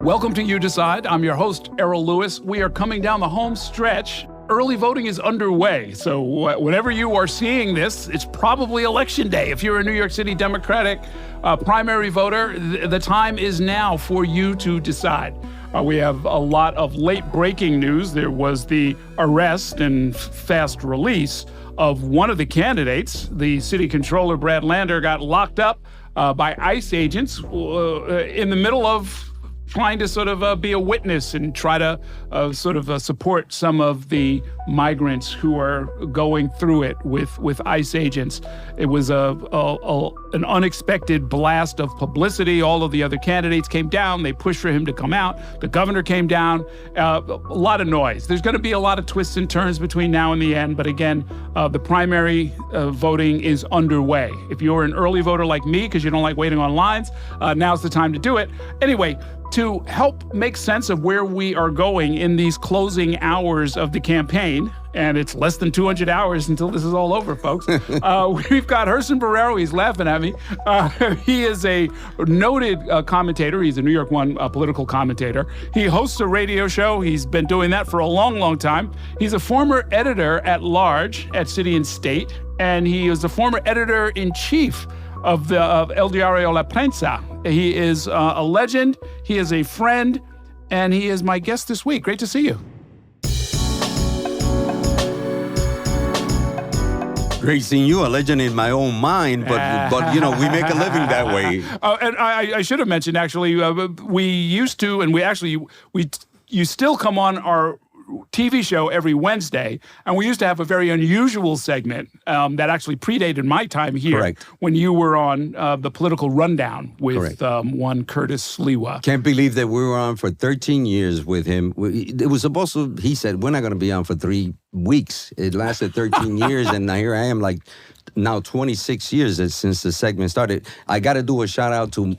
Welcome to You Decide. I'm your host, Errol Lewis. We are coming down the home stretch. Early voting is underway, so whenever you are seeing this, it's probably Election Day. If you're a New York City Democratic primary voter, the time is now for you to decide. We have a lot of late-breaking news. There was the arrest and fast release of one of the candidates. The city controller, Brad Lander, got locked up by ICE agents in the middle of trying to sort of be a witness and try to support some of the migrants who are going through it with ICE agents. It was an unexpected blast of publicity. All of the other candidates came down. They pushed for him to come out. The governor came down. A lot of noise. There's going to be a lot of twists and turns between now and the end. But again, the primary voting is underway. If you're an early voter like me, because you don't like waiting on lines, now's the time to do it. Anyway, to help make sense of where we are going in these closing hours of the campaign, and it's less than 200 hours until this is all over, folks, we've got Gerson Borrero. He's laughing at me. He is a noted commentator. He's a New York One political commentator. He hosts a radio show. He's been doing that for a long, long time. He's a former editor-at-large at City and State, and he is a former editor-in-chief of El Diario, La Prensa. He is a legend, he is a friend, and he is my guest this week. Great to see you. Great seeing you, a legend in my own mind, but you know, we make a living that way. And I should have mentioned, actually, we used to, and you still come on our TV show every Wednesday, and we used to have a very unusual segment that actually predated my time here. Correct. When you were on the Political Rundown with one Curtis Sliwa. Can't believe that we were on for 13 years with him. It was supposed to, he said, we're not going to be on for 3 weeks. It lasted 13 years, and now here I am, like, now 26 years since the segment started. I got to do a shout out to,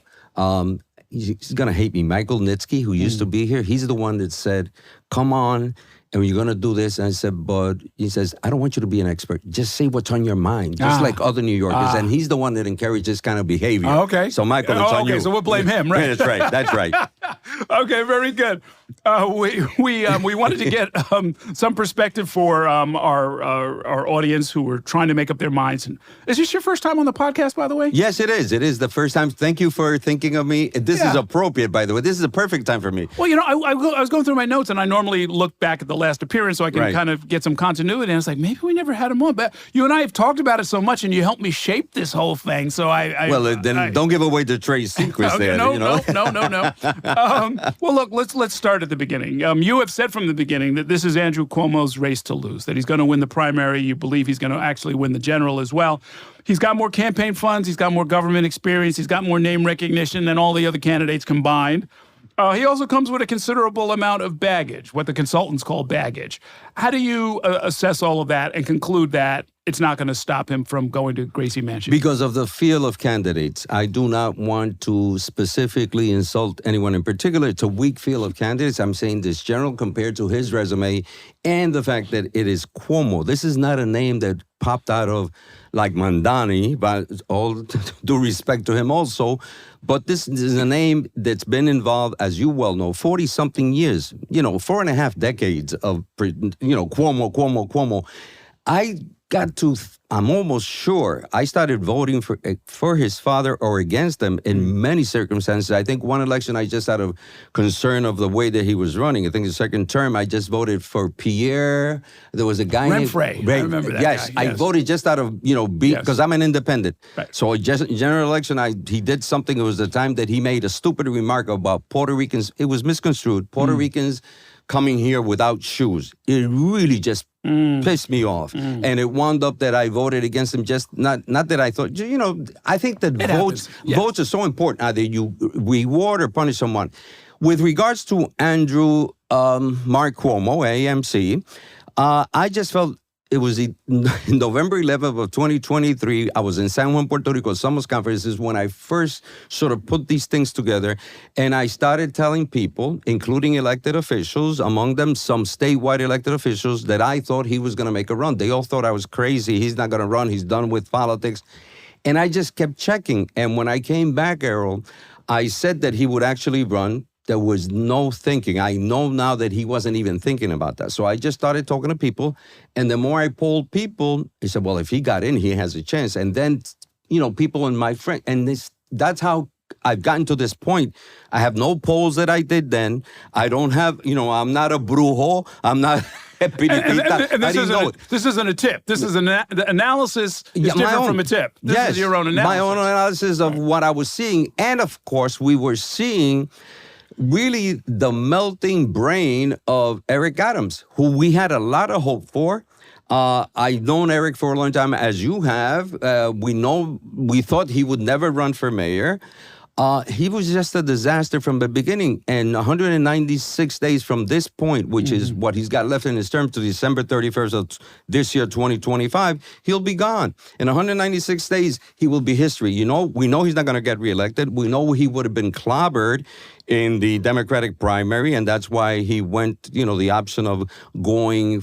he's going to hate me, Michael Nitsky, who used to be here. He's the one that said, come on, and you're going to do this. And I said, but he says, I don't want you to be an expert. Just say what's on your mind, just like other New Yorkers. And he's the one that encourages this kind of behavior. Okay. So, Michael, it's on you. Okay, so we'll blame him, right? Yeah, that's right. That's right. Okay, very good. We wanted to get some perspective for our audience who were trying to make up their minds. And is this your first time on the podcast, by the way? Yes, it is. It is the first time. Thank you for thinking of me. This is appropriate, by the way. This is a perfect time for me. Well, you know, I was going through my notes, and I normally look back at the last appearance so I can kind of get some continuity. And I was like, maybe we never had him on. But you and I have talked about it so much, and you helped me shape this whole thing. So then don't give away the trade secrets okay, there. No. Well, look, let's start at the beginning. You have said from the beginning that this is Andrew Cuomo's race to lose, that he's going to win the primary. You believe he's going to actually win the general as well. He's got more campaign funds. He's got more government experience. He's got more name recognition than all the other candidates combined. He also comes with a considerable amount of baggage, what the consultants call baggage. How do you assess all of that and conclude that it's not going to stop him from going to Gracie Mansion? Because of the field of candidates. I do not want to specifically insult anyone in particular. It's a weak field of candidates. I'm saying this general compared to his resume and the fact that it is Cuomo. This is not a name that popped out of like Mamdani, but all due respect to him also. But this is a name that's been involved, as you well know, 40-something years, 4.5 decades of, Cuomo. I'm almost sure I started voting for his father or against him in many circumstances. I think one election I just out of concern of the way that he was running. I think the second term I just voted for Pierre. There was a guy named Renfrey. I remember that yes, guy. I voted just out of because I'm an independent. Right. So just general election, he did something. It was the time that he made a stupid remark about Puerto Ricans. It was misconstrued. Puerto Ricans coming here without shoes. It really just pissed me off. And it wound up that I voted against him, just not that I thought, I think that votes are so important. Either you reward or punish someone. With regards to Andrew Mark Cuomo, AMC, I just felt it was November 11th of 2023. I was in San Juan, Puerto Rico, Summers Conferences, when I first sort of put these things together. And I started telling people, including elected officials, among them some statewide elected officials, that I thought he was going to make a run. They all thought I was crazy. He's not going to run. He's done with politics. And I just kept checking. And when I came back, Errol, I said that he would actually run There was no thinking. I know now that he wasn't even thinking about that. So I just started talking to people. And the more I polled people, he said, well, if he got in, he has a chance. And then, people in my friend, and that's how I've gotten to this point. I have no polls that I did then. I don't have, I'm not a brujo. I'm not... And this isn't a tip. This is the analysis is different from a tip. This is your own analysis. My own analysis of what I was seeing. And of course, we were seeing really the melting brain of Eric Adams, who we had a lot of hope for. I've known Eric for a long time, as you have. We thought he would never run for mayor. He was just a disaster from the beginning. And 196 days from this point, which is what he's got left in his term to December 31st of this year, 2025, he'll be gone. In 196 days, he will be history. We know he's not going to get reelected. We know he would have been clobbered in the Democratic primary, and that's why he went, the option of going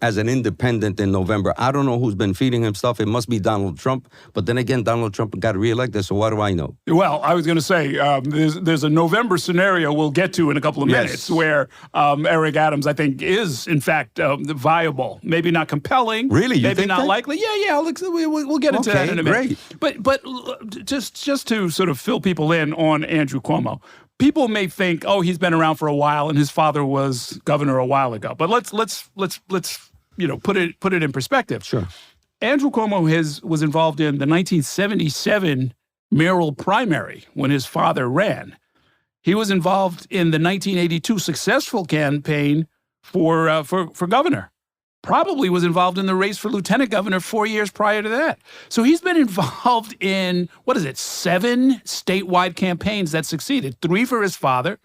as an independent in November. I don't know who's been feeding him stuff. It must be Donald Trump. But then again, Donald Trump got reelected, so what do I know? Well, I was going to say, there's a November scenario we'll get to in a couple of minutes where Eric Adams, I think, is, in fact, viable. Maybe not compelling. Really? You maybe think not that? Likely. Yeah, we'll get into that in a minute. Great. But just to sort of fill people in on Andrew Cuomo, people may think, he's been around for a while and his father was governor a while ago. But let's put it in perspective. Sure. Andrew Cuomo was involved in the 1977 mayoral primary when his father ran. He was involved in the 1982 successful campaign for governor. Probably was involved in the race for lieutenant governor 4 years prior to that. So he's been involved in, 7 statewide campaigns that succeeded. 3 for his father,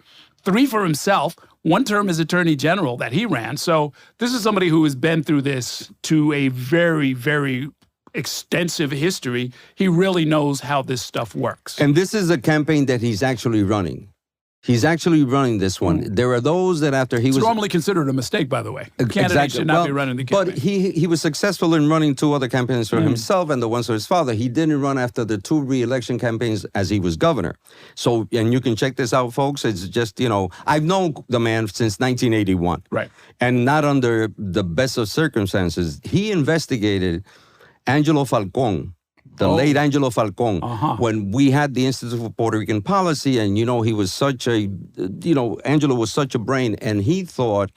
3 for himself, 1 term as attorney general that he ran. So this is somebody who has been through this to a very, very extensive history. He really knows how this stuff works. And this is a campaign that he's actually running. He's actually running this one. There are those that after he was... It's normally considered a mistake, by the way. Candidates should not be running the campaign. But he was successful in running 2 other campaigns for himself and the ones for his father. He didn't run after the 2 re-election campaigns as he was governor. So, and you can check this out, folks. It's just, I've known the man since 1981. Right. And not under the best of circumstances. He investigated Angelo Falcón, the late Angelo Falcón, when we had the Institute for Puerto Rican Policy, and, he was Angelo was such a brain, and he thought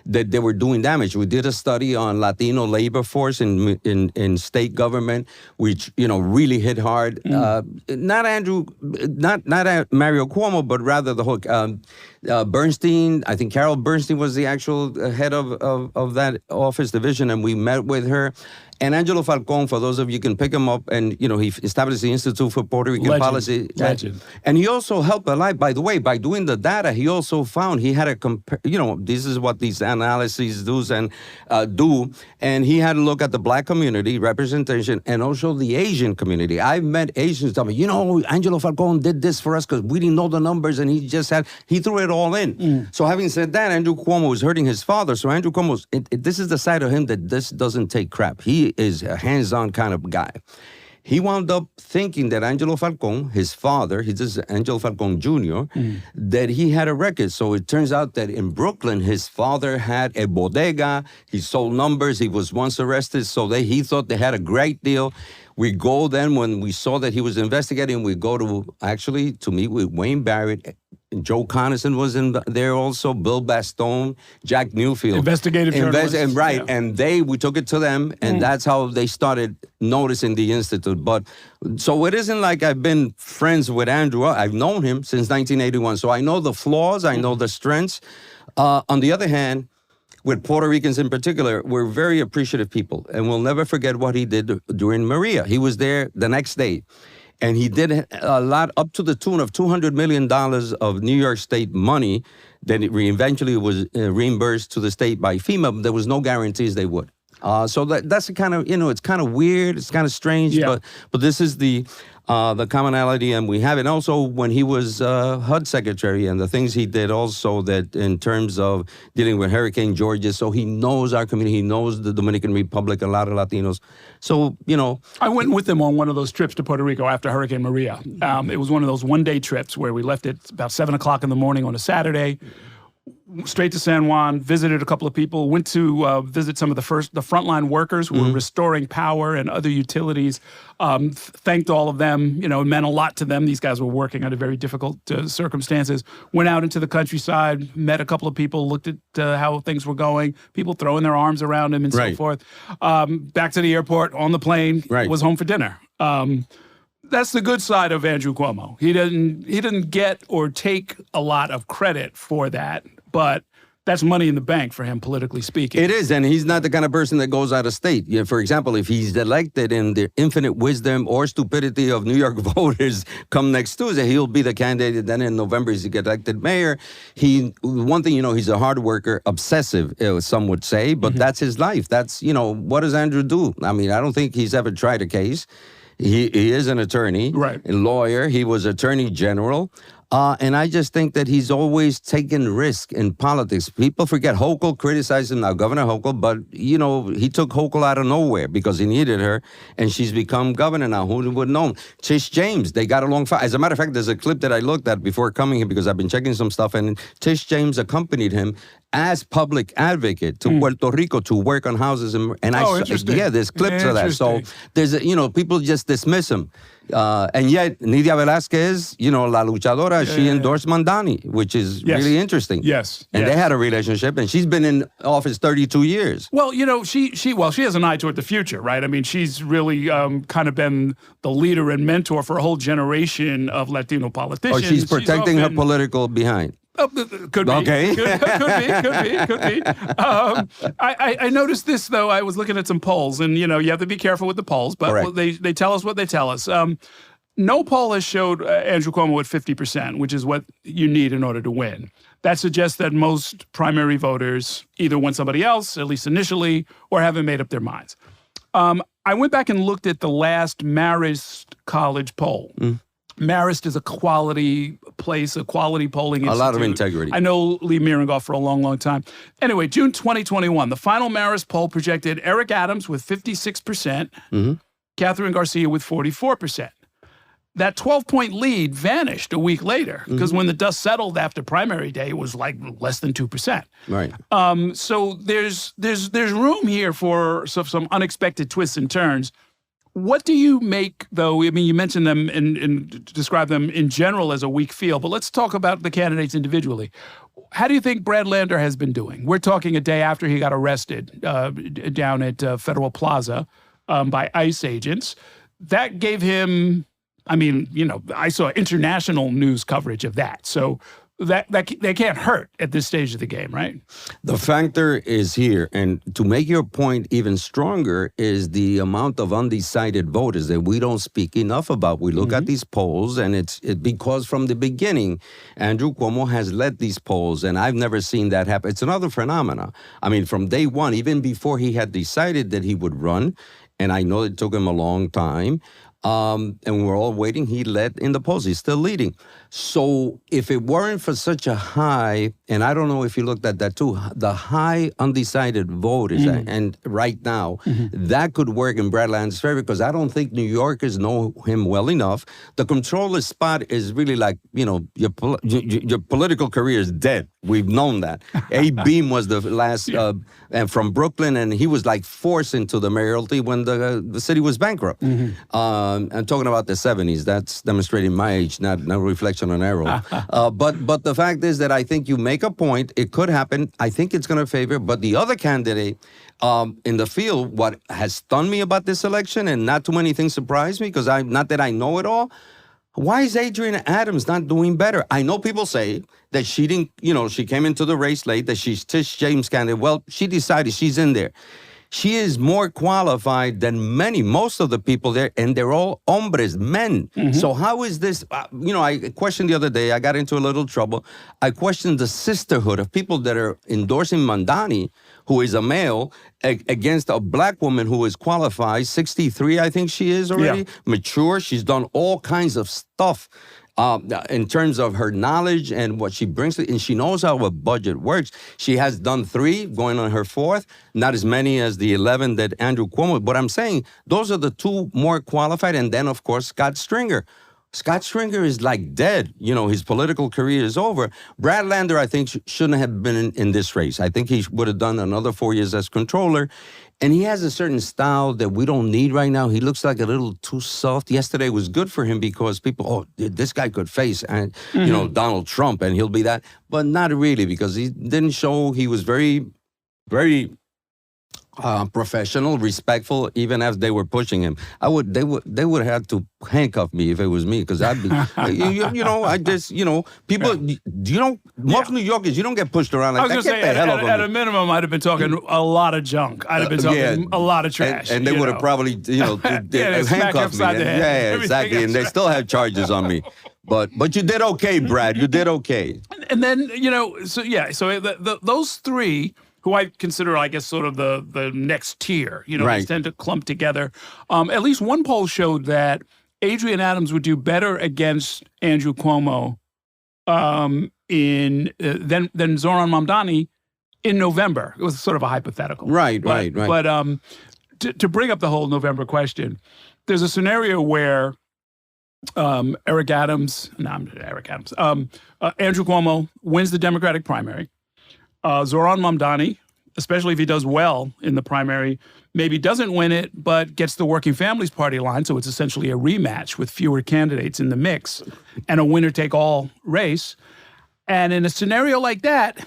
that they were doing damage. We did a study on Latino labor force in state government, which, really hit hard. Not Mario Cuomo, but rather the whole, Bernstein, I think Carol Bernstein was the actual head of that office division, and we met with her. And Angelo Falcón, for those of you can pick him up, and he established the Institute for Puerto Rican Policy. Legend. And he also helped a lot. By the way, by doing the data, he also found he had this is what these analyses do, and he had to look at the Black community representation and also the Asian community. I've met Asians tell me, Angelo Falcón did this for us because we didn't know the numbers, and he threw it all in. So having said that, Andrew Cuomo was hurting his father. So Andrew Cuomo, this is the side of him that this doesn't take crap. He is a hands-on kind of guy. He wound up thinking that Angelo Falcón, his father, this is Angelo Falcón Jr., that he had a record. So it turns out that in Brooklyn, his father had a bodega. He sold numbers. He was once arrested. So he thought they had a great deal. We go then, when we saw that he was investigating, we go to meet with Wayne Barrett. Joe Conason was in there also, Bill Bastone, Jack Newfield. Investigative journalists. And we took it to them, and that's how they started noticing the Institute. But, so it isn't like I've been friends with Andrew. I've known him since 1981. So I know the flaws, I know the strengths. On the other hand, with Puerto Ricans in particular, we're very appreciative people, and we'll never forget what he did during Maria. He was there the next day. And he did a lot, up to the tune of $200 million of New York State money that eventually was reimbursed to the state by FEMA. There was no guarantees they would. So that's the kind of, it's kind of weird, it's kind of strange, but this is the commonality, and we have it. Also, when he was HUD secretary and the things he did also that in terms of dealing with Hurricane Georgia, so he knows our community, he knows the Dominican Republic, a lot of Latinos. So, I went with him on one of those trips to Puerto Rico after Hurricane Maria. It was one of those one-day trips where we left at about 7 o'clock in the morning on a Saturday, straight to San Juan, visited a couple of people, went to visit some of the frontline workers who were restoring power and other utilities, thanked all of them, it meant a lot to them. These guys were working under very difficult circumstances. Went out into the countryside, met a couple of people, looked at how things were going, people throwing their arms around him and so forth. Back to the airport, on the plane, was home for dinner. That's the good side of Andrew Cuomo. He didn't get or take a lot of credit for that, but that's money in the bank for him, politically speaking. It is, and he's not the kind of person that goes out of state. For example, if he's elected in the infinite wisdom or stupidity of New York voters come next Tuesday, he'll be the candidate. Then in November, he's get elected mayor. One thing, he's a hard worker, obsessive, some would say, but that's his life. That's, what does Andrew do? I mean, I don't think he's ever tried a case. He is an attorney, a lawyer. He was attorney general. And I just think that he's always taken risk in politics. People forget Hochul criticized him now, Governor Hochul, but, he took Hochul out of nowhere because he needed her, and she's become governor now. Who would know? Tish James, they got along fine. As a matter of fact, there's a clip that I looked at before coming here because I've been checking some stuff, and Tish James accompanied him as public advocate to Puerto Rico to work on houses. And there's clips of that. So there's, people just dismiss him. And yet, Nidia Velázquez, la luchadora, she endorsed Mamdani, which is really interesting. And they had a relationship, and she's been in office 32 years. Well, she has an eye toward the future, right? I mean, she's really kind of been the leader and mentor for a whole generation of Latino politicians. Oh, she's protecting her political behind. Could be. Okay. Could be. I noticed this, though. I was looking at some polls, and, you have to be careful with the polls, but they tell us what they tell us. No poll has showed Andrew Cuomo at 50%, which is what you need in order to win. That suggests that most primary voters either want somebody else, at least initially, or haven't made up their minds. I went back and looked at the last Marist College poll. Marist is a quality place, a quality polling institute. A lot of integrity. I know Lee Miringoff for a long, long time. Anyway, June 2021, the final Marist poll projected Eric Adams with 56%, Catherine Garcia with 44%. That 12-point lead vanished a week later because when the dust settled after primary day, it was like less than 2%. Right. So there's room here for some unexpected twists and turns. What do you make, though? I mean, you mentioned them and describe them in general as a weak field, but let's talk about the candidates individually. How do you think Brad Lander has been doing? We're talking a day after he got arrested down at Federal Plaza by ICE agents. That gave him, I saw international news coverage of that. So that they can't hurt at this stage of the game, right? The factor is here, and to make your point even stronger is the amount of undecided voters that we don't speak enough about. We look at these polls, and it's because from the beginning, Andrew Cuomo has led these polls, and I've never seen that happen. It's another phenomena. I mean, from day one, even before he had decided that he would run, and I know it took him a long time, and we were all waiting. He led in the polls. He's still leading. So if it weren't for such a high, and I don't know if you looked at that too, the high undecided voters, and right now, that could work in Brad Lander's favor because I don't think New Yorkers know him well enough. The comptroller spot is really like, your political career is dead. We've known that. Abe Beam was the last, and from Brooklyn, and he was like forced into the mayoralty when the city was bankrupt. I'm talking about the 70s. That's demonstrating my age, not no reflection on Errol. But the fact is that I think you make a point. It could happen. I think it's going to favor. But the other candidate in the field, what has stunned me about this election, and not too many things surprise me, because not that I know it all, why is Adrienne Adams not doing better? I know people say that she didn't, she came into the race late, that she's Tish James' candidate. Well, she decided she's in there. She is more qualified than most of the people there, and they're all hombres, men. So how is this? I questioned the other day, I got into a little trouble. I questioned the sisterhood of people that are endorsing Mamdani, who is a male, against a black woman who is qualified, 63, I think she is already, mature. She's done all kinds of stuff. In terms of her knowledge and what she brings, and she knows how a budget works. She has done 3, going on her 4th, not as many as the 11 that Andrew Cuomo. But I'm saying those are the 2 more qualified, and then of course Scott Stringer. Scott Stringer is like dead. His political career is over. Brad Lander, I think, shouldn't have been in this race. I think he would have done another 4 years as comptroller. And he has a certain style that we don't need right now. He looks like a little too soft. Yesterday was good for him because people, this guy could face, and Donald Trump, and he'll be that. But not really, because he didn't show. He was very, very professional, respectful, even as they were pushing him. They would have had to handcuff me if it was me, because I'd be, people, most New Yorkers, you don't get pushed around like that. I was going to say, at a minimum, I'd have been talking a lot of junk. I'd have been talking a lot of trash. And they would have probably, handcuffed me. Yeah, exactly. And they still have charges on me. But you did okay, Brad. You did okay. And then, so those 3, who I consider, I guess, sort of the next tier, they tend to clump together. At least one poll showed that Adrian Adams would do better against Andrew Cuomo than Zohran Mamdani in November. It was sort of a hypothetical. Right. But to bring up the whole November question, there's a scenario where Andrew Cuomo wins the Democratic primary. Zohran Mamdani, especially if he does well in the primary, maybe doesn't win it, but gets the Working Families Party line, so it's essentially a rematch with fewer candidates in the mix and a winner-take-all race. And in a scenario like that,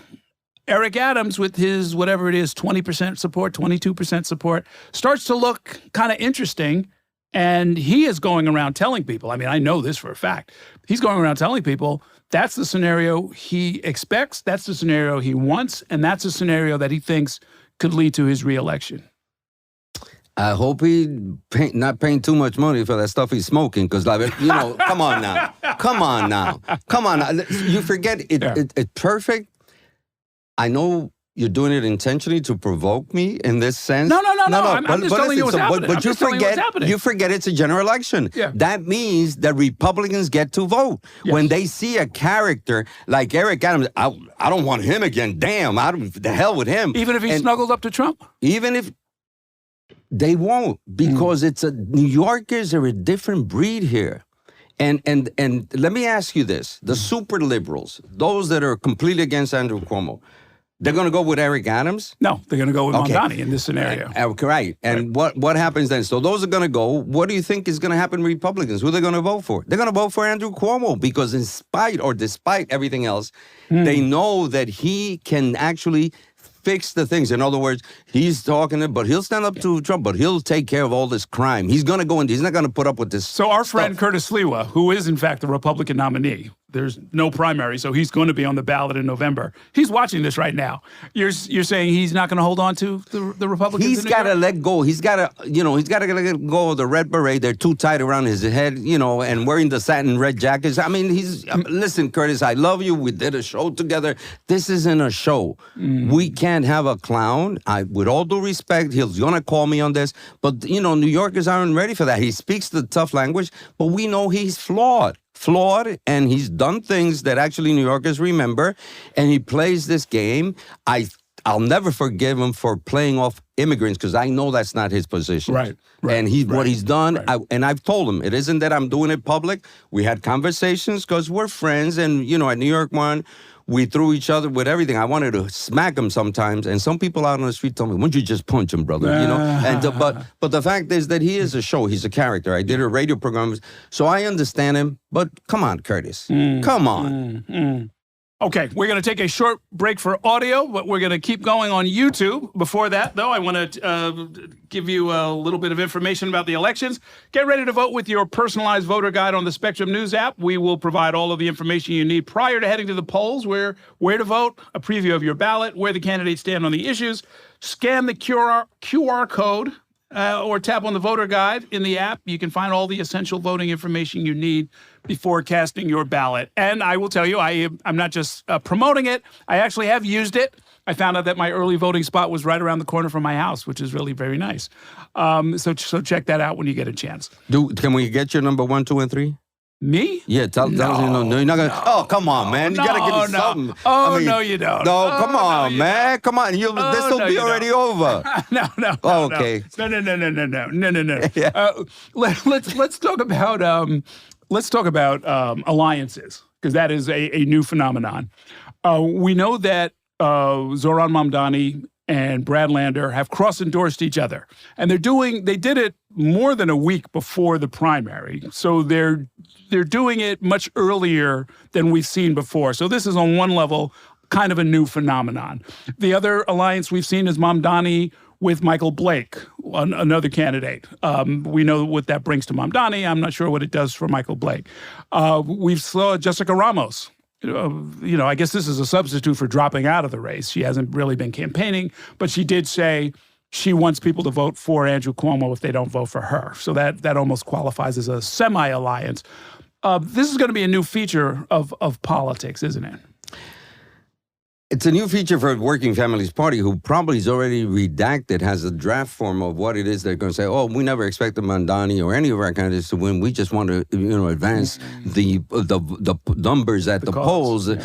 Eric Adams, with his, whatever it is, 20% support, 22% support, starts to look kind of interesting. And he is going around telling people, I know this for a fact, he's going around telling people that's the scenario he expects, that's the scenario he wants, and that's the scenario that he thinks could lead to his reelection. I hope he not paying too much money for that stuff he's smoking, because, come on now. You forget it's perfect. I know you're doing it intentionally to provoke me in this sense. No. I'm just telling you what's happening. But you forget it's a general election. Yeah. That means that Republicans get to vote. Yes. When they see a character like Eric Adams, I don't want him again. Damn, the hell with him. Even if he snuggled up to Trump? Even if they won't, because New Yorkers are a different breed here. And let me ask you this. The super liberals, those that are completely against Andrew Cuomo, they're going to go with Eric Adams? No, they're going to go with Mamdani in this scenario. Right. And what happens then? So those are going to go. What do you think is going to happen to Republicans? Who are they going to vote for? They're going to vote for Andrew Cuomo, because despite everything else, they know that he can actually fix the things. In other words, he's talking, but he'll stand up to Trump, but he'll take care of all this crime. He's going to go in. He's not going to put up with this. So our friend Curtis Sliwa, who is in fact the Republican nominee, there's no primary, so he's going to be on the ballot in November. He's watching this right now. You're saying he's not going to hold on to the Republicans? He's got to let go. He's got to let go of the red beret. They're too tight around his head, and wearing the satin red jackets. Listen, Curtis, I love you. We did a show together. This isn't a show. We can't have a clown. With all due respect, he's going to call me on this, but New Yorkers aren't ready for that. He speaks the tough language, but we know he's flawed, and he's done things that actually New Yorkers remember, and he plays this game. I'll never forgive him for playing off immigrants, because I know that's not his position. Right. And what he's done, and I've told him, it isn't that I'm doing it public. We had conversations because we're friends, and at New York One, we threw each other with everything. I wanted to smack him sometimes, and some people out on the street told me, "Why don't you just punch him, brother?" And but the fact is that he is a show. He's a character. I did a radio program, so I understand him. But come on, Curtis, come on. Okay, we're going to take a short break for audio, but we're going to keep going on YouTube. Before that, though, I want to give you a little bit of information about the elections. Get ready to vote with your personalized voter guide on the Spectrum News app. We will provide all of the information you need prior to heading to the polls, where to vote, a preview of your ballot, where the candidates stand on the issues. Scan the QR code or tap on the voter guide in the app. You can find all the essential voting information you need before casting your ballot. And I will tell you, I'm not just promoting it. I actually have used it. I found out that my early voting spot was right around the corner from my house, which is really very nice. So check that out when you get a chance. Can we get your number 1, 2, and 3? Me? Yeah, tell us. No, you're not gonna. Oh, come on, man! You gotta give me something. Oh, no, you don't. No, come on, man! Come on, this will be already over. No. Oh, okay. No. Yeah. Let's talk about alliances, because that is a new phenomenon. We know that Zohran Mamdani and Brad Lander have cross-endorsed each other, and they did it more than a week before the primary. So they're doing it much earlier than we've seen before. So this is on one level kind of a new phenomenon. The other alliance we've seen is Mamdani with Michael Blake, another candidate. We know what that brings to Mamdani. I'm not sure what it does for Michael Blake. We saw Jessica Ramos. I guess this is a substitute for dropping out of the race. She hasn't really been campaigning, but she did say she wants people to vote for Andrew Cuomo if they don't vote for her. So that almost qualifies as a semi-alliance. This is going to be a new feature of politics, isn't it? It's a new feature for Working Families Party, who probably is already redacted, has a draft form of what it is they're going to say. Oh, we never expected Mamdani or any of our candidates to win. We just want to, advance the numbers at the polls, and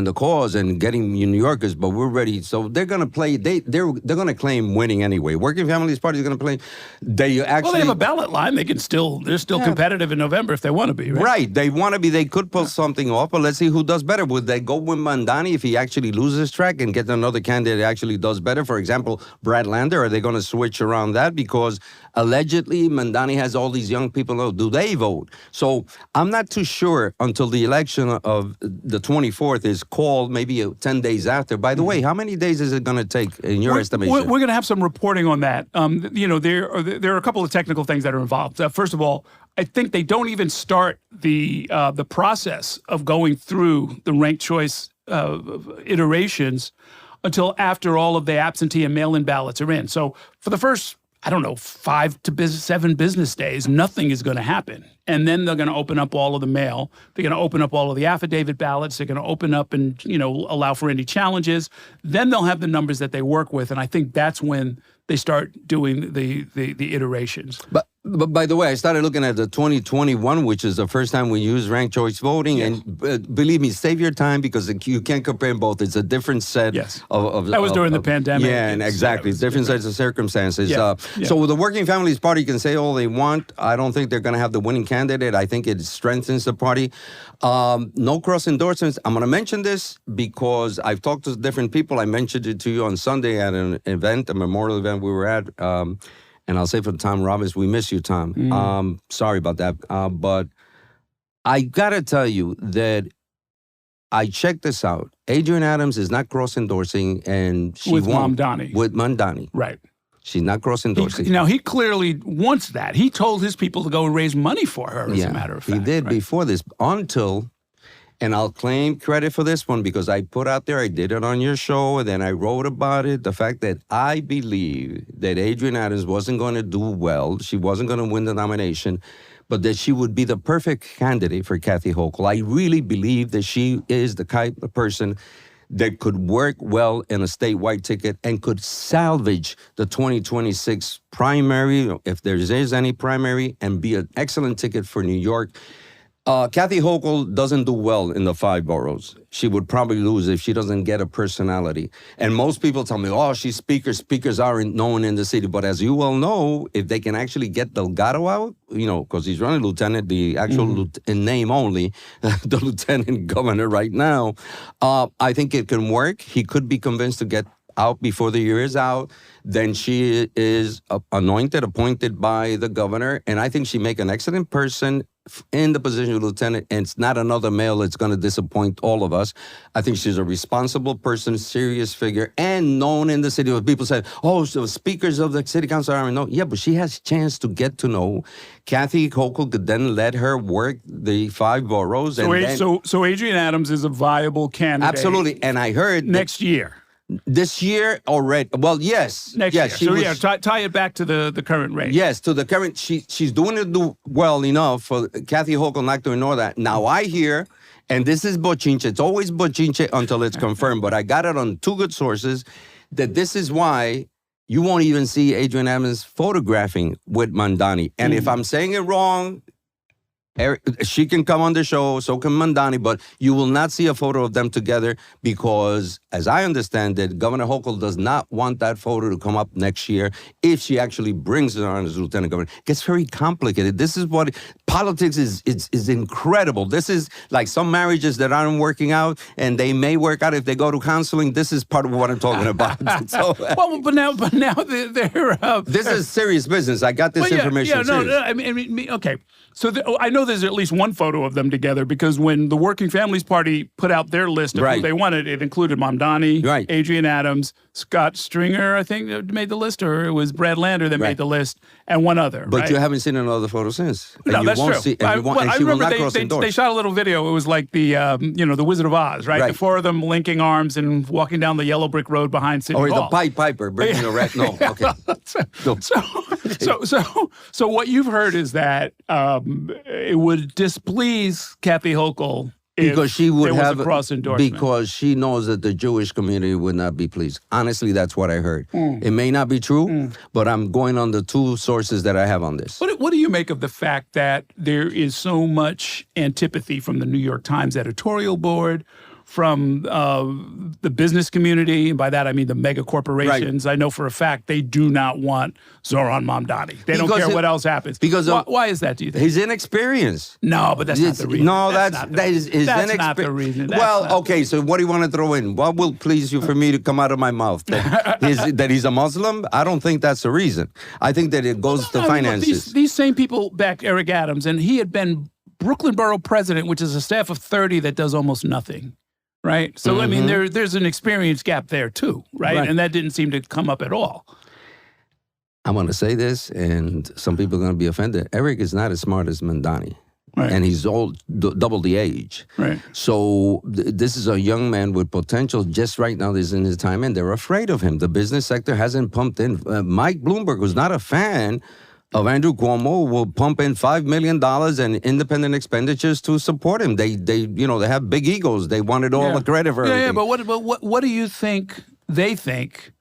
the cause and getting New Yorkers. But we're ready. So they're going to play. They're going to claim winning anyway. Working Families Party is going to play. They have a ballot line. They're still competitive in November if they want to be. Right. They want to be. They could pull something off. But let's see who does better. Would they go with Mamdani if he actually loses track and get another candidate that actually does better? For example, Brad Lander. Are they going to switch around that? Because allegedly Mamdani has all these young people. Do they vote? So I'm not too sure until the election of the 24th is called, maybe 10 days after. By the way, how many days is it going to take in your estimation? We're going to have some reporting on that. There are a couple of technical things that are involved. First of all, I think they don't even start the process of going through the ranked choice iterations until after all of the absentee and mail-in ballots are in. So for the first, 5 to 7 business days, nothing is going to happen. And then they're going to open up all of the mail. They're going to open up all of the affidavit ballots. They're going to open up and, allow for any challenges. Then they'll have the numbers that they work with. And I think that's when they start doing the iterations. But by the way, I started looking at the 2021, which is the first time we use ranked choice voting. Yes. And believe me, save your time, because you can't compare both. It's a different set of that was during the pandemic. Yeah, and exactly. Different sets of circumstances. Yeah. So the Working Families Party can say all they want. I don't think they're going to have the winning candidate. I think it strengthens the party. No cross endorsements. I'm going to mention this because I've talked to different people. I mentioned it to you on Sunday at an event, a memorial event we were at. And I'll say for Tom Robbins, we miss you, Tom. Sorry about that. But I got to tell you that I checked this out. Adrienne Adams is not cross-endorsing, and she won. With Mamdani. Right. She's not cross-endorsing. He clearly wants that. He told his people to go and raise money for her, as a matter of fact. He did before this, until... And I'll claim credit for this one because I put out there, I did it on your show, and then I wrote about it, the fact that I believe that Adrienne Adams wasn't going to do well, she wasn't going to win the nomination, but that she would be the perfect candidate for Kathy Hochul. I really believe that she is the type of person that could work well in a statewide ticket and could salvage the 2026 primary, if there is any primary, and be an excellent ticket for New York. Kathy Hochul doesn't do well in the 5 boroughs. She would probably lose if she doesn't get a personality. And most people tell me, she's speaker. Speakers aren't known in the city. But as you well know, if they can actually get Delgado out, because he's running lieutenant, the actual in name only, the lieutenant governor right now, I think it can work. He could be convinced to get out before the year is out. Then she is appointed by the governor. And I think she make an excellent person in the position of lieutenant, and it's not another male that's going to disappoint all of us. I think she's a responsible person, serious figure, and known in the city. People say, oh, so speakers of the city council are known. Yeah, but she has a chance to get to know. Kathy Hochul could then let her work the 5 boroughs. So Adrian Adams is a viable candidate. Absolutely. And I heard next year. This year already. Well, yes. Next year. So tie it back to the current race. Yes, to the current. She's doing it well enough for Kathy Hochul not to ignore that. Now I hear, and this is bochinche. It's always bochinche until it's confirmed, but I got it on 2 good sources that this is why you won't even see Adrian Adams photographing with Mamdani. And if I'm saying it wrong, she can come on the show, so can Mamdani, but you will not see a photo of them together because, as I understand it, Governor Hochul does not want that photo to come up next year if she actually brings it on as lieutenant governor. It gets very complicated. This is what politics is incredible. This is like some marriages that aren't working out, and they may work out if they go to counseling. This is part of what I'm talking about. So, but now they're this is serious business. I got this information. I mean, okay. So I know there's at least one photo of them together because when the Working Families Party put out their list of who they wanted, it included Mamdani, Adrian Adams, Scott Stringer, I think, made the list, or it was Brad Lander that made the list, and one other. But you haven't seen another photo since. No, that's true. I remember they shot a little video. It was like the Wizard of Oz, right? The 4 of them linking arms and walking down the yellow brick road behind City Hall. Or the Pied Piper bringing a rat. No, okay. So what you've heard is that it would displease Kathy Hochul because she would have a cross endorsement. Because she knows that the Jewish community would not be pleased. Honestly, that's what I heard. It may not be true, but I'm going on the 2 sources that I have on this. What do you make of the fact that there is so much antipathy from the New York Times editorial board, from the business community, and by that I mean the mega corporations? I know for a fact they do not want Zohran Mamdani. They don't care what else happens. Because why is that, do you think? His inexperience. No, but that's not the reason. No, that's not the reason. Okay, so what do you want to throw in? What will please you for me to come out of my mouth? That he's a Muslim? I don't think that's the reason. I think that it goes to finances. These same people backed Eric Adams, and he had been Brooklyn Borough president, which is a staff of 30 that does almost nothing. Right? So, I mean, there's an experience gap there, too, right? And that didn't seem to come up at all. I'm going to say this, and some people are going to be offended. Eric is not as smart as Mamdani. And he's double the age. So this is a young man with potential. Just right now, this is in his time, and they're afraid of him. The business sector hasn't pumped in. Mike Bloomberg, who's not a fan of Andrew Cuomo, will pump in $5 million and independent expenditures to support him. They have big egos. They wanted all the credit for everything. But what do you think they think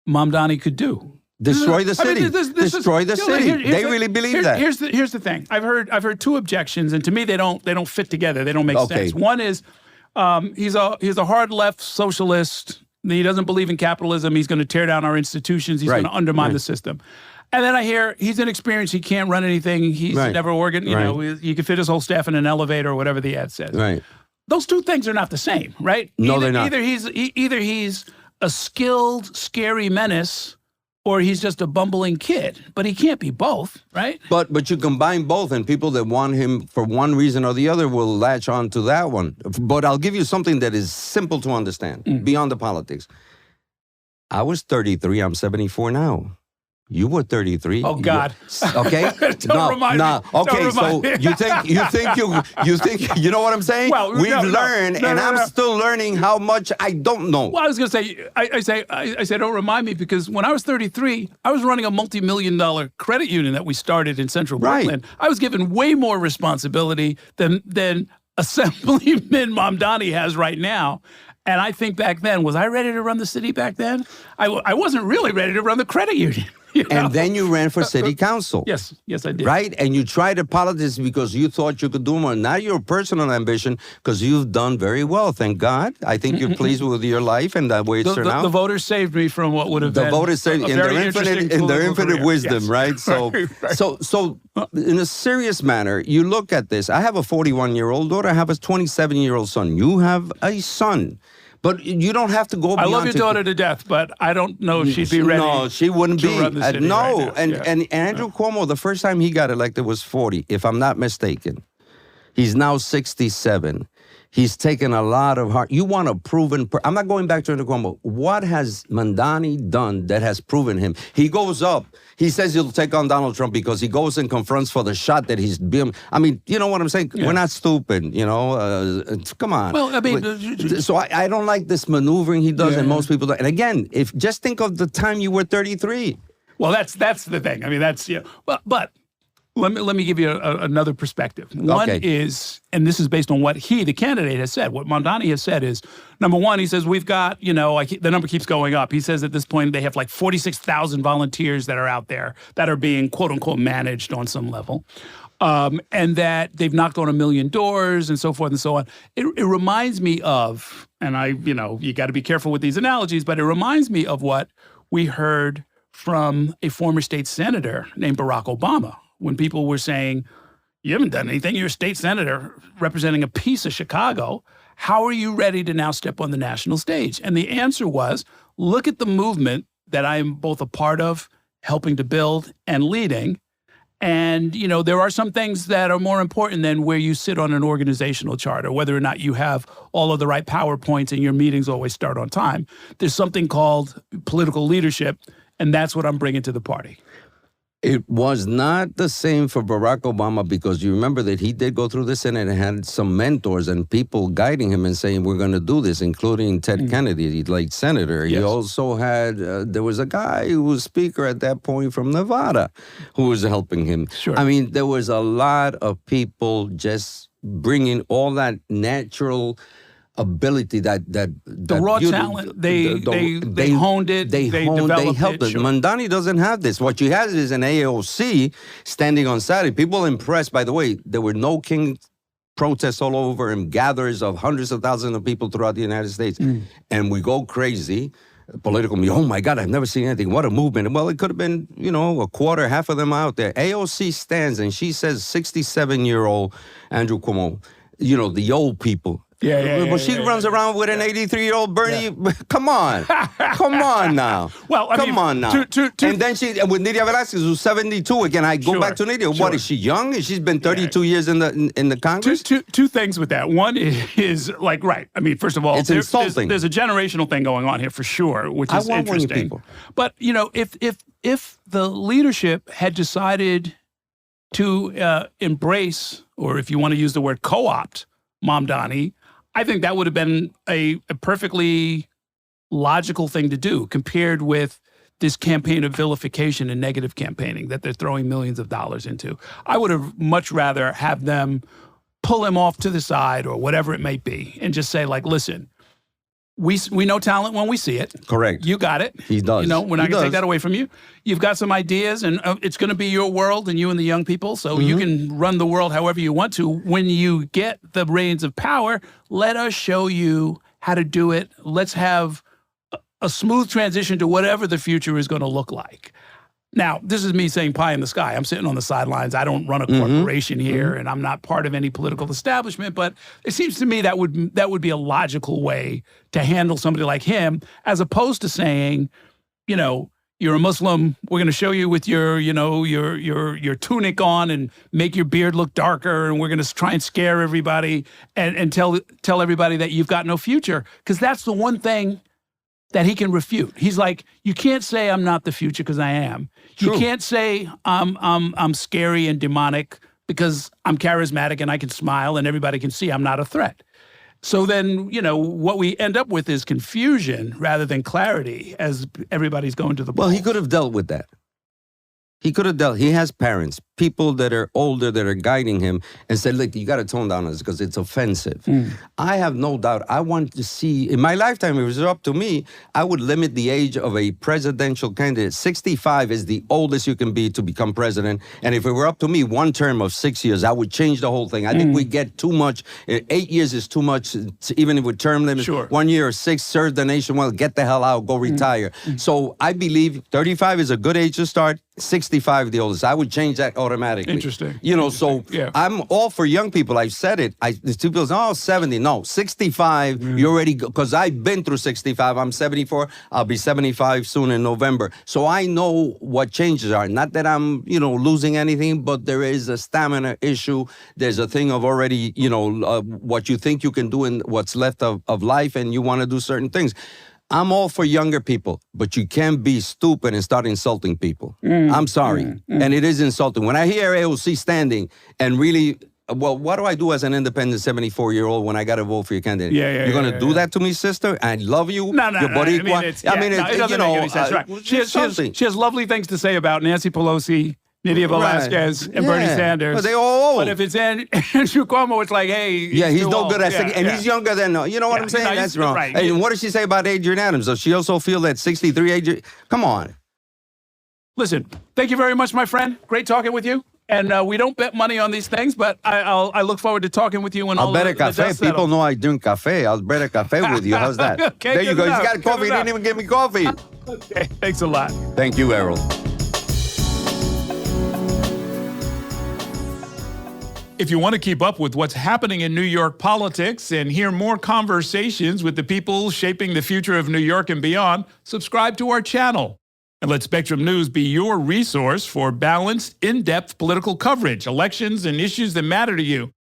Mamdani could do? Destroy the city. Destroy the city. They really believe that. Here's the thing. I've heard 2 objections, and to me they don't fit together. They don't make sense. One is he's a hard left socialist. He doesn't believe in capitalism. He's going to tear down our institutions. He's going to undermine the system. And then I hear he's inexperienced. He can't run anything. He's never organized. You can fit his whole staff in an elevator or whatever the ad says. Those 2 things are not the same, right? No, they're not. Either he's a skilled, scary menace, or he's just a bumbling kid. But he can't be both, right? But you combine both, and people that want him for one reason or the other will latch on to that one. But I'll give you something that is simple to understand, beyond the politics. I was 33. I'm 74 now. You were 33. Oh God. Okay. Don't remind me. Okay. So you think you know what I'm saying? Well, we've learned, and I'm still learning how much I don't know. Well, I was going to say, I say, don't remind me, because when I was 33, I was running a multi-million-dollar credit union that we started in Central Brooklyn. I was given way more responsibility than Assemblyman Mamdani has right now. And I think back then, was I ready to run the city back then? I wasn't really ready to run the credit union. You know? And then you ran for city council. Yes, I did. Right? And you tried to politics because you thought you could do more. Not your personal ambition, because you've done very well, thank God. I think you're pleased with your life and the way it's turned out. The voters saved me from what would have been the voters saved in their infinite wisdom, right? So, so in a serious manner, you look at this. I have a 41-year-old daughter. I have a 27-year-old son. You have a son. But you don't have to go beyond. I love your daughter to death, but I don't know if she'd be ready. No, she wouldn't be. Run the city no, right now. and Andrew Cuomo, the first time he got elected was 40, if I'm not mistaken. He's now 67. He's taken a lot of heart. You want a proven... I'm not going back to Andrew Cuomo. What has Mamdani done that has proven him? He goes up. He says he'll take on Donald Trump because he goes and confronts for the shot that he's being... I mean, you know what I'm saying? Yeah. We're not stupid, you know? Come on. Well, I mean... So I don't like this maneuvering he does, and most people don't. And again, just think of the time you were 33. Well, that's the thing. I mean, that's... Yeah. But let me give you another perspective. One is, and this is based on what the candidate, has said. What Mamdani has said is, number one, he says, we've got, the number keeps going up. He says at this point they have like 46,000 volunteers that are out there that are being, quote unquote, managed on some level. And that they've knocked on 1 million doors and so forth and so on. It reminds me of, and you got to be careful with these analogies, but it reminds me of what we heard from a former state senator named Barack Obama, when people were saying, you haven't done anything, you're a state senator representing a piece of Chicago. How are you ready to now step on the national stage? And the answer was, look at the movement that I am both a part of, helping to build and leading. And, there are some things that are more important than where you sit on an organizational chart or whether or not you have all of the right PowerPoints and your meetings always start on time. There's something called political leadership, and that's what I'm bringing to the party. It was not the same for Barack Obama because you remember that he did go through the Senate and had some mentors and people guiding him and saying, we're going to do this, including Ted Kennedy, like senator. Yes. He also had, there was a guy who was speaker at that point from Nevada who was helping him. Sure. I mean, there was a lot of people just bringing all that natural ability that the raw talent, they honed it, they helped it. Sure. Mamdani doesn't have this. What you have is an AOC standing on Saturday. People impressed. By the way, there were no King protests all over him, gatherings of hundreds of thousands of people throughout the United States, and we go crazy. Political me, oh my God, I've never seen anything. What a movement. Well, it could have been, a quarter, half of them out there. AOC stands and she says 67-year-old Andrew Cuomo, the old people. But she runs around with an 83-year-old Bernie. Yeah. Come on. Come on now. Well, come on now. And then with Nydia Velázquez, who's 72 again. I go back to Nydia. What, is she young? She's been 32 years in the Congress? Two things with that. One is right. I mean, first of all, it's insulting. There's a generational thing going on here for sure, which is interesting. People. But, if the leadership had decided to embrace, or if you want to use the word co-opt, Mamdani, I think that would have been a perfectly logical thing to do compared with this campaign of vilification and negative campaigning that they're throwing millions of dollars into. I would have much rather have them pull him off to the side or whatever it may be and just say, like, listen, we know talent when we see it. Correct. You got it. He does. We're not going to take that away from you. You've got some ideas, and it's going to be your world and you and the young people, so you can run the world however you want to. When you get the reins of power, let us show you how to do it. Let's have a smooth transition to whatever the future is going to look like. Now, this is me saying pie in the sky. I'm sitting on the sidelines. I don't run a corporation here, and I'm not part of any political establishment. But it seems to me that would be a logical way to handle somebody like him, as opposed to saying, you're a Muslim. We're going to show you with your tunic on and make your beard look darker, and we're going to try and scare everybody and tell everybody that you've got no future, because that's the one thing that he can refute. He's like, you can't say I'm not the future because I am. True. You can't say I'm scary and demonic because I'm charismatic and I can smile and everybody can see I'm not a threat. So then, what we end up with is confusion rather than clarity as everybody's going to the polls. Well, he could have dealt with that. He has parents, people that are older that are guiding him and said, look, you got to tone down this because it's offensive. I have no doubt. I want to see, in my lifetime, if it was up to me, I would limit the age of a presidential candidate. 65 is the oldest you can be to become president. And if it were up to me, one term of 6 years, I would change the whole thing. I think we get too much. 8 years is too much, even with term limits. Sure. 1 year or 6, serve the nation well, get the hell out, go retire. So I believe 35 is a good age to start. 65 the oldest. I would change that automatically. Interesting. You know, so Yeah. I'm all for young people. I've said it. There's two people say, oh, 70. No, 65, you already, because I've been through 65. I'm 74. I'll be 75 soon in November. So I know what changes are. Not that I'm, losing anything, but there is a stamina issue. There's a thing of already, what you think you can do in what's left of life, and you want to do certain things. I'm all for younger people, but you can't be stupid and start insulting people. I'm sorry. And it is insulting. When I hear AOC standing and really, well, what do I do as an independent 74-year-old when I got to vote for your candidate? Yeah, You're going to do that to me, sister? I love you. No. Your buddy. It doesn't make any sense. Right. She has lovely things to say about Nancy Pelosi, Nydia Velasquez, and Bernie Sanders. But they all old. But if it's Andrew Cuomo, it's like, hey, he's no good at singing. and he's younger than, you know what I'm saying? That's wrong. Right. And what does she say about Adrian Adams? Does she also feel that 63 Adrian? Come on. Listen, thank you very much, my friend. Great talking with you. And we don't bet money on these things, but I look forward to talking with you when all bet the a cafe. dust settles. People know I drink cafe. I'll bet a cafe with you. How's that? Okay, there you go. Enough. You got coffee. You didn't even give me coffee. Okay, thanks a lot. Thank you, Errol. If you want to keep up with what's happening in New York politics and hear more conversations with the people shaping the future of New York and beyond, subscribe to our channel. And let Spectrum News be your resource for balanced, in-depth political coverage, elections, and issues that matter to you.